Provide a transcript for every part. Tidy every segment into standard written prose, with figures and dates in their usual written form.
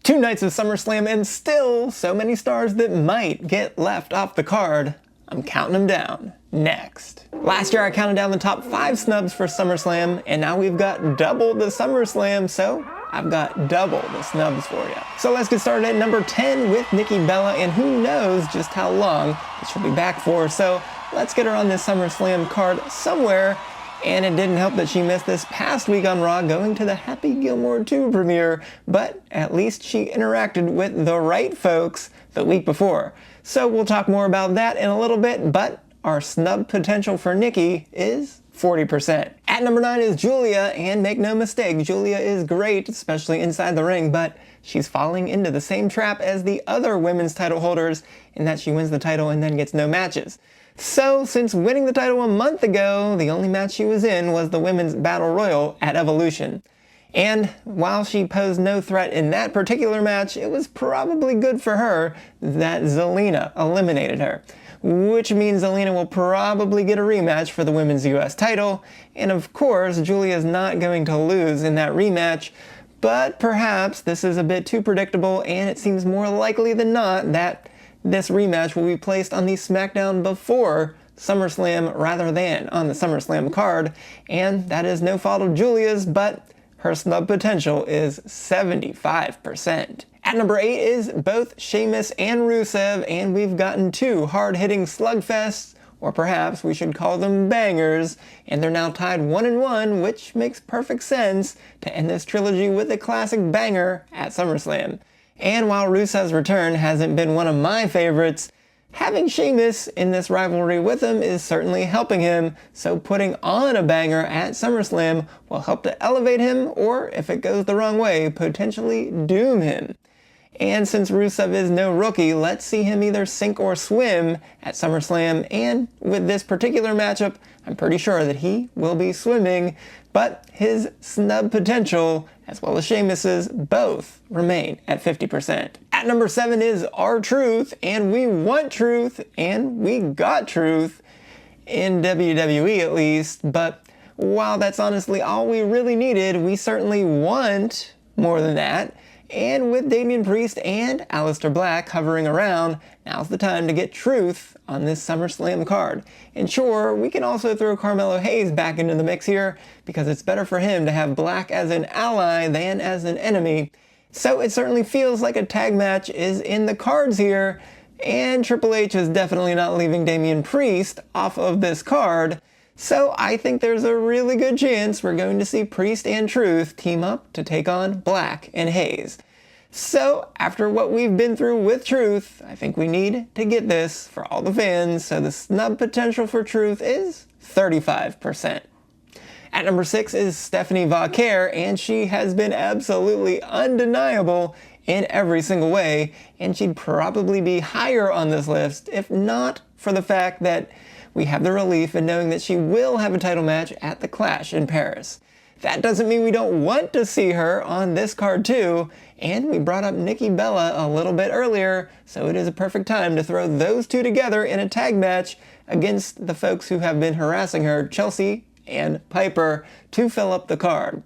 2 nights of SummerSlam and still so many stars that might get left off the card. I'm counting them down. Next. Last year I counted down the top 5 snubs for SummerSlam, and now we've got double the SummerSlam, so I've got double the snubs for you. So let's get started at number 10 with Nikki Bella, and who knows just how long she'll be back for, so let's get her on this SummerSlam card somewhere. And it didn't help that she missed this past week on Raw going to the Happy Gilmore 2 premiere, but at least she interacted with the right folks the week before. So we'll talk more about that in a little bit, but our snub potential for Nikki is 40%. At number 9 is Julia, and make no mistake, Julia is great, especially inside the ring, but she's falling into the same trap as the other women's title holders in that she wins the title and then gets no matches. So, since winning the title a month ago, the only match she was in was the Women's Battle Royal at Evolution. And while she posed no threat in that particular match, it was probably good for her that Zelina eliminated her. Which means Zelina will probably get a rematch for the Women's US title, and of course, Julia's not going to lose in that rematch, but perhaps this is a bit too predictable, and it seems more likely than not that this rematch will be placed on the SmackDown before SummerSlam rather than on the SummerSlam card, and that is no fault of Julia's, but her snub potential is 75%. At number 8 is both Sheamus and Rusev, and we've gotten 2 hard-hitting slugfests, or perhaps we should call them bangers, and they're now tied 1-1, which makes perfect sense to end this trilogy with a classic banger at SummerSlam. And while Rusev's return hasn't been one of my favorites, having Sheamus in this rivalry with him is certainly helping him, so putting on a banger at SummerSlam will help to elevate him, or if it goes the wrong way, potentially doom him. And since Rusev is no rookie, let's see him either sink or swim at SummerSlam, and with this particular matchup, I'm pretty sure that he will be swimming, but his snub potential, as well as Sheamus's, both remain at 50%. At number 7 is R-Truth, and we want truth, and we got truth, in WWE at least, but while that's honestly all we really needed, we certainly want more than that. And with Damian Priest and Aleister Black hovering around, now's the time to get truth on this SummerSlam card. And sure, we can also throw Carmelo Hayes back into the mix here, because it's better for him to have Black as an ally than as an enemy. So it certainly feels like a tag match is in the cards here, and Triple H is definitely not leaving Damian Priest off of this card. So I think there's a really good chance we're going to see Priest and Truth team up to take on Black and Hayes. So after what we've been through with Truth, I think we need to get this for all the fans, so the snub potential for Truth is 35%. At number 6 is Stephanie Vauquer, and she has been absolutely undeniable in every single way, and she'd probably be higher on this list if not for the fact that we have the relief in knowing that she will have a title match at the Clash in Paris. That doesn't mean we don't want to see her on this card too, and we brought up Nikki Bella a little bit earlier, so it is a perfect time to throw those two together in a tag match against the folks who have been harassing her, Chelsea and Piper, to fill up the card.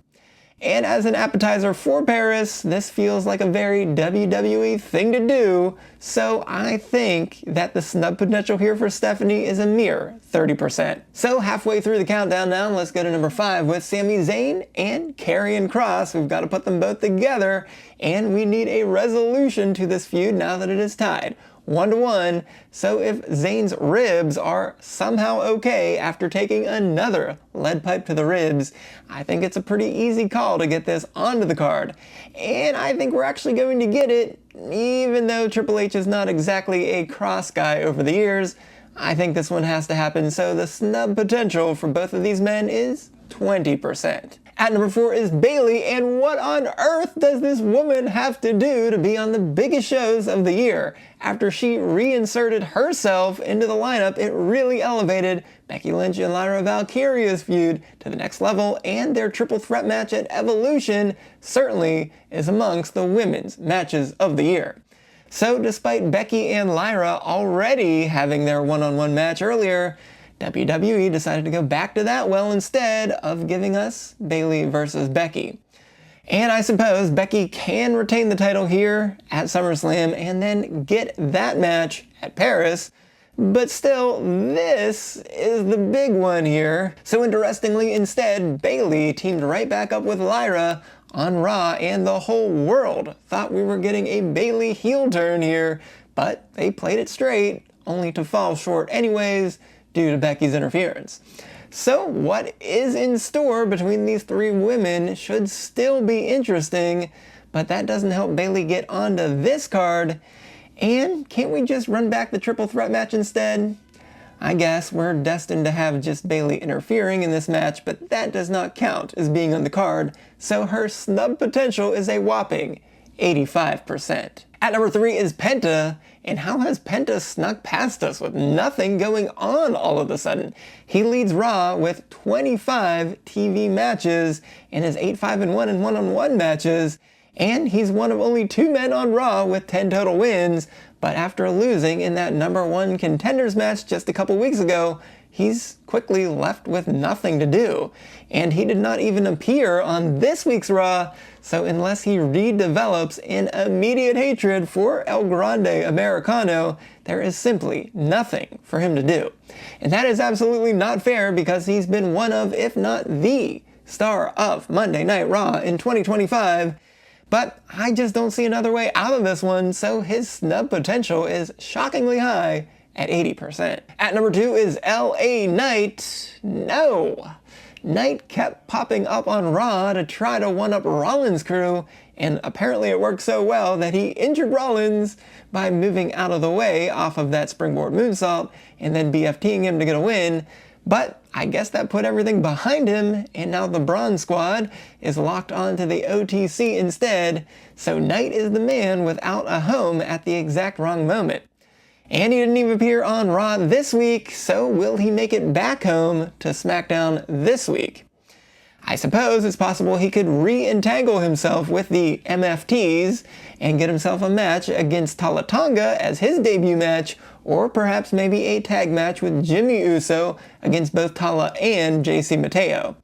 And as an appetizer for Paris, this feels like a very WWE thing to do, so I think that the snub potential here for Stephanie is a mere 30%. So halfway through the countdown now, let's go to number 5 with Sami Zayn and Karrion Kross. We've got to put them both together, and we need a resolution to this feud now that it is tied 1-1, so if Zayn's ribs are somehow okay after taking another lead pipe to the ribs, I think it's a pretty easy call to get this onto the card. And I think we're actually going to get it, even though Triple H is not exactly a Cross guy over the years. I think this one has to happen, so the snub potential for both of these men is 20%. At number 4 is Bayley, and what on earth does this woman have to do to be on the biggest shows of the year? After she reinserted herself into the lineup, it really elevated Becky Lynch and Lyra Valkyria's feud to the next level, and their triple threat match at Evolution certainly is amongst the women's matches of the year. So despite Becky and Lyra already having their one-on-one match earlier, WWE decided to go back to that well instead of giving us Bayley versus Becky. And I suppose Becky can retain the title here at SummerSlam and then get that match at Paris. But still, this is the big one here. So interestingly, instead, Bayley teamed right back up with Lyra on Raw, and the whole world thought we were getting a Bayley heel turn here, but they played it straight, only to fall short anyways due to Becky's interference. So what is in store between these three women should still be interesting, but that doesn't help Bayley get onto this card. And can't we just run back the triple threat match instead? I guess we're destined to have just Bayley interfering in this match, but that does not count as being on the card, so her snub potential is a whopping 85%. At number 3 is Penta, and how has Penta snuck past us with nothing going on all of a sudden? He leads Raw with 25 TV matches and is 8-5-1 in one-on-one matches, and he's one of only 2 men on Raw with 10 total wins, but after losing in that number 1 contenders match just a couple weeks ago, he's quickly left with nothing to do. And he did not even appear on this week's Raw, so unless he redevelops an immediate hatred for El Grande Americano, there is simply nothing for him to do. And that is absolutely not fair because he's been one of, if not the star of Monday Night Raw in 2025, but I just don't see another way out of this one, so his snub potential is shockingly high at 80%. At number 2 is LA Knight. No! Knight kept popping up on Raw to try to one-up Rollins' crew, and apparently it worked so well that he injured Rollins by moving out of the way off of that springboard moonsault and then BFTing him to get a win. But I guess that put everything behind him, and now the Braun Squad is locked onto the OTC instead, so Knight is the man without a home at the exact wrong moment. And he didn't even appear on Raw this week, so will he make it back home to SmackDown this week? I suppose it's possible he could re-entangle himself with the MFTs and get himself a match against Tala Tonga as his debut match, or perhaps maybe a tag match with Jimmy Uso against both Tala and JC Mateo.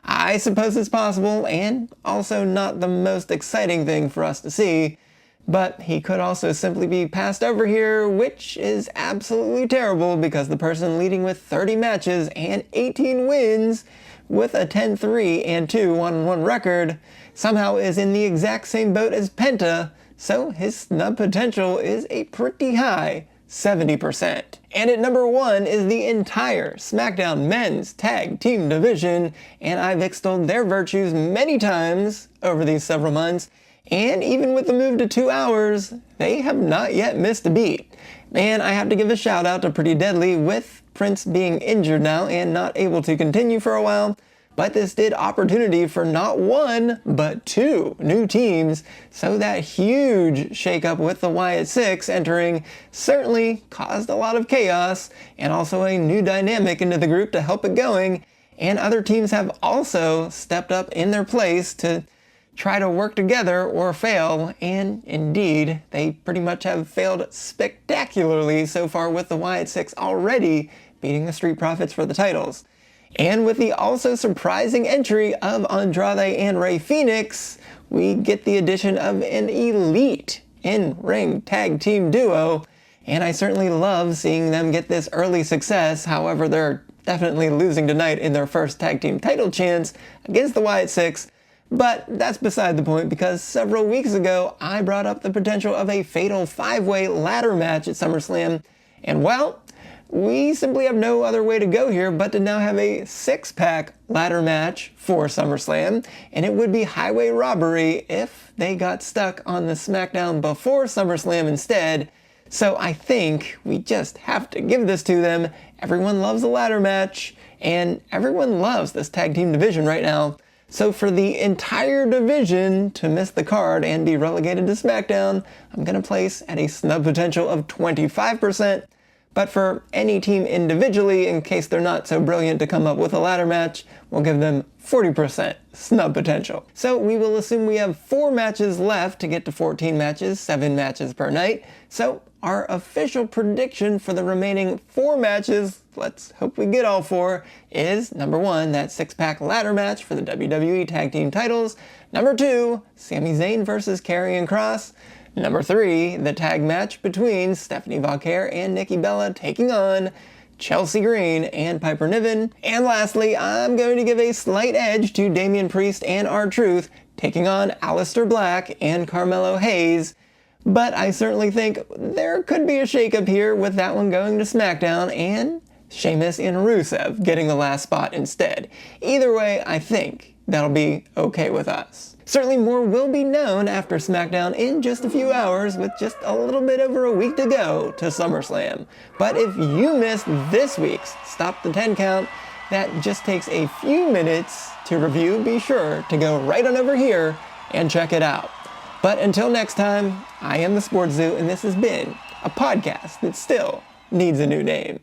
I suppose it's possible, and also not the most exciting thing for us to see, but he could also simply be passed over here, which is absolutely terrible because the person leading with 30 matches and 18 wins with a 10-3 and 2 1-1 record somehow is in the exact same boat as Penta, so his snub potential is a pretty high 70%. And at number 1 is the entire SmackDown Men's Tag Team division, and I've extolled their virtues many times over these several months, and even with the move to 2 hours, they have not yet missed a beat. And I have to give a shout out to Pretty Deadly with Prince being injured now and not able to continue for a while, but this did opportunity for not 1, but 2 new teams, so that huge shakeup with the Wyatt Six entering certainly caused a lot of chaos, and also a new dynamic into the group to help it going, and other teams have also stepped up in their place to try to work together or fail, and indeed, they pretty much have failed spectacularly so far with the Wyatt Six already beating the Street Profits for the titles. And with the also surprising entry of Andrade and Rey Fenix, we get the addition of an elite in-ring tag team duo, and I certainly love seeing them get this early success. However, they're definitely losing tonight in their first tag team title chance against the Wyatt Six, but that's beside the point because several weeks ago I brought up the potential of a fatal 5-way ladder match at SummerSlam, and well, we simply have no other way to go here but to now have a 6-pack ladder match for SummerSlam, and it would be highway robbery if they got stuck on the SmackDown before SummerSlam instead. So I think we just have to give this to them. Everyone loves a ladder match, and everyone loves this tag team division right now. So for the entire division to miss the card and be relegated to SmackDown, I'm going to place at a snub potential of 25%. But for any team individually, in case they're not so brilliant to come up with a ladder match, we'll give them 40% snub potential. So we will assume we have 4 matches left to get to 14 matches, 7 matches per night. So our official prediction for the remaining 4 matches, let's hope we get all 4, is number 1, that 6-pack ladder match for the WWE Tag Team titles. Number 2, Sami Zayn versus Karrion Kross. Number 3, the tag match between Stephanie Vauquer and Nikki Bella taking on Chelsea Green and Piper Niven. And lastly, I'm going to give a slight edge to Damian Priest and R-Truth taking on Aleister Black and Carmelo Hayes. But I certainly think there could be a shakeup here with that one going to SmackDown and Sheamus and Rusev getting the last spot instead. Either way, I think that'll be okay with us. Certainly more will be known after SmackDown in just a few hours with just a little bit over a week to go to SummerSlam. But if you missed this week's Stop the 10 Count, that just takes a few minutes to review, be sure to go right on over here and check it out. But until next time, I am the SportsZu, and this has been a podcast that still needs a new name.